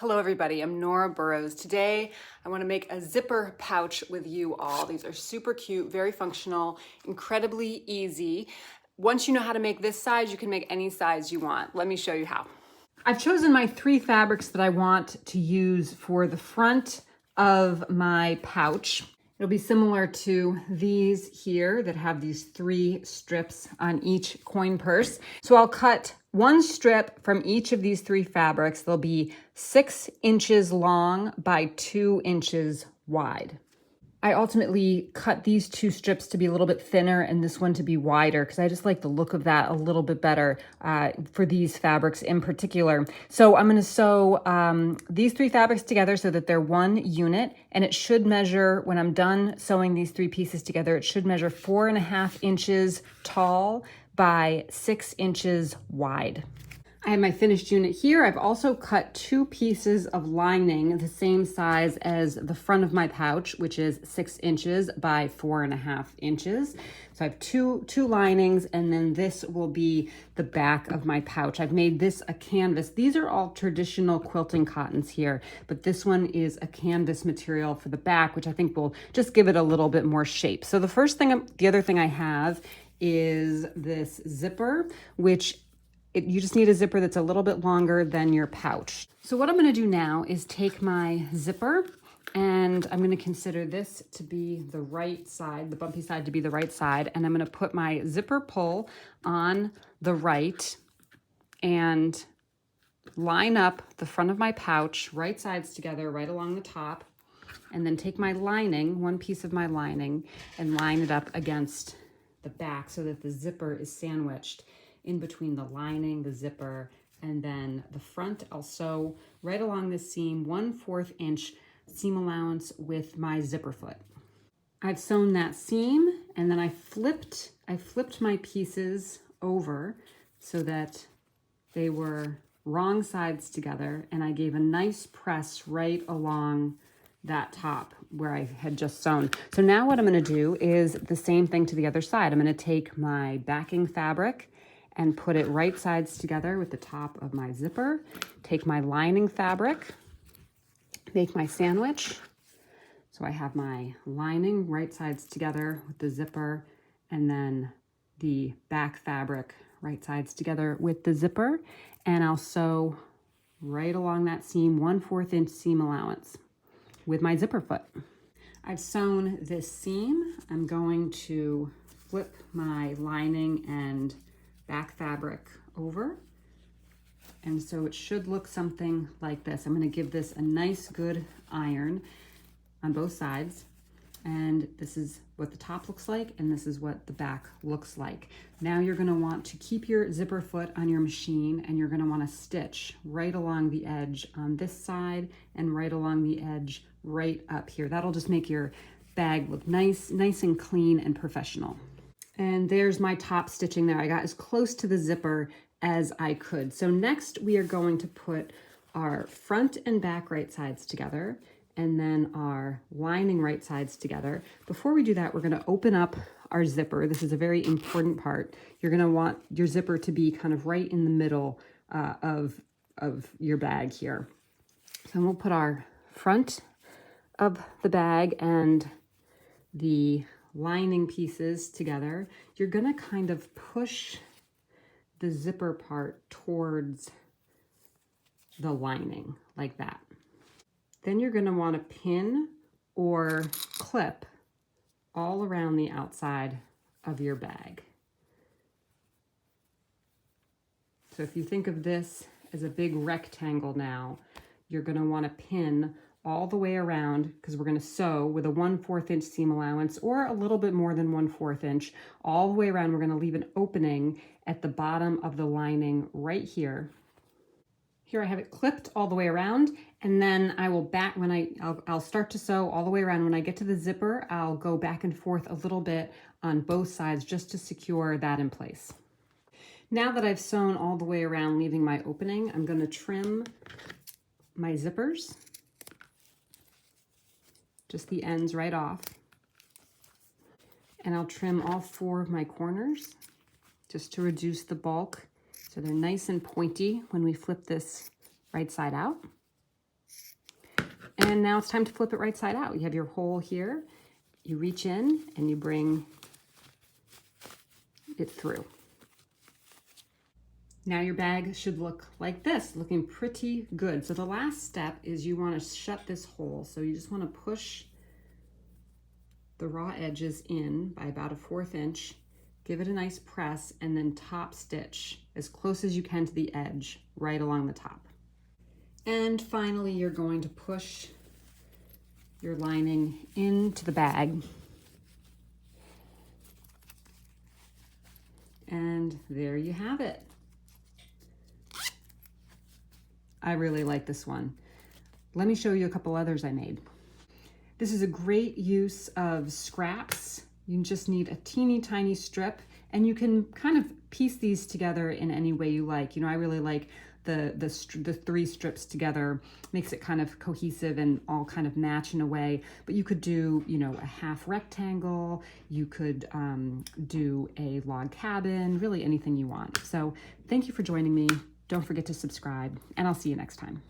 Hello everybody, I'm Nora Burrows. Today I want to make a zipper pouch with you all. These are super cute, very functional, incredibly easy. Once you know how to make this size, you can make any size you want. Let me show you how. I've chosen my 3 fabrics that I want to use for the front of my pouch. It'll be similar to these here that have these 3 strips on each coin purse. So I'll cut 1 strip from each of these 3 fabrics. They'll be 6 inches long by 2 inches wide. I ultimately cut these 2 strips to be a little bit thinner and this one to be wider because I just like the look of that a little bit better for these fabrics in particular. So I'm going to sew these 3 fabrics together so that they're one unit, and it should measure, when I'm done sewing these 3 pieces together, it should measure 4.5 inches tall by 6 inches wide. I have my finished unit here. I've also cut 2 pieces of lining the same size as the front of my pouch, which is 6 inches by 4.5 inches. So I have two linings, and then this will be the back of my pouch. I've made this a canvas. These are all traditional quilting cottons here, but this one is a canvas material for the back, which I think will just give it a little bit more shape. So the other thing I have is this zipper, which you just need a zipper that's a little bit longer than your pouch. So what I'm going to do now is take my zipper, and I'm going to consider this to be the right side, the bumpy side to be the right side, and I'm going to put my zipper pull on the right and line up the front of my pouch, right sides together, right along the top, and then take my lining, one piece of my lining, and line it up against the back so that the zipper is sandwiched in between the lining, the zipper, and then the front. I'll sew right along the seam, 1/4 inch seam allowance with my zipper foot. I've sewn that seam, and then I flipped my pieces over so that they were wrong sides together, and I gave a nice press right along that top where I had just sewn. So now what I'm going to do is the same thing to the other side. I'm going to take my backing fabric and put it right sides together with the top of my zipper. Take my lining fabric, make my sandwich. So I have my lining right sides together with the zipper, and then the back fabric right sides together with the zipper. And I'll sew right along that seam, 1/4 inch seam allowance with my zipper foot. I've sewn this seam. I'm going to flip my lining and back fabric over, and so it should look something like this. I'm going to give this a nice good iron on both sides, and this is what the top looks like, and this is what the back looks like. Now you're going to want to keep your zipper foot on your machine, and you're going to want to stitch right along the edge on this side and right along the edge right up here. That'll just make your bag look nice and clean and professional. And there's my top stitching there. I got as close to the zipper as I could. So next we are going to put our front and back right sides together, and then our lining right sides together. Before we do that, we're going to open up our zipper. This is a very important part. You're going to want your zipper to be kind of right in the middle of your bag here. So we'll put our front of the bag and the lining pieces together. You're going to kind of push the zipper part towards the lining like that. Then you're going to want to pin or clip all around the outside of your bag. So if you think of this as a big rectangle now, you're going to want to pin all the way around, because we're going to sew with a 1/4 inch seam allowance, or a little bit more than 1/4 inch, all the way around. We're going to leave an opening at the bottom of the lining right here. Here I have it clipped all the way around, and then I will I'll start to sew all the way around. When I get to the zipper, I'll go back and forth a little bit on both sides just to secure that in place. Now that I've sewn all the way around, leaving my opening, I'm going to trim my zippers, just the ends right off. And I'll trim all 4 of my corners just to reduce the bulk, so they're nice and pointy when we flip this right side out. And now it's time to flip it right side out. You have your hole here. You reach in and you bring it through. Now your bag should look like this, looking pretty good. So the last step is you want to shut this hole. So you just want to push the raw edges in by about 1/4 inch, give it a nice press, and then top stitch as close as you can to the edge, right along the top. And finally, you're going to push your lining into the bag. And there you have it. I really like this one. Let me show you a couple others I made. This is a great use of scraps. You just need a teeny tiny strip, and you can kind of piece these together in any way you like. You know, I really like the 3 strips together, makes it kind of cohesive and all kind of match in a way. But you could do, you know, a half rectangle, you could do a log cabin, really anything you want. So thank you for joining me. Don't forget to subscribe, and I'll see you next time.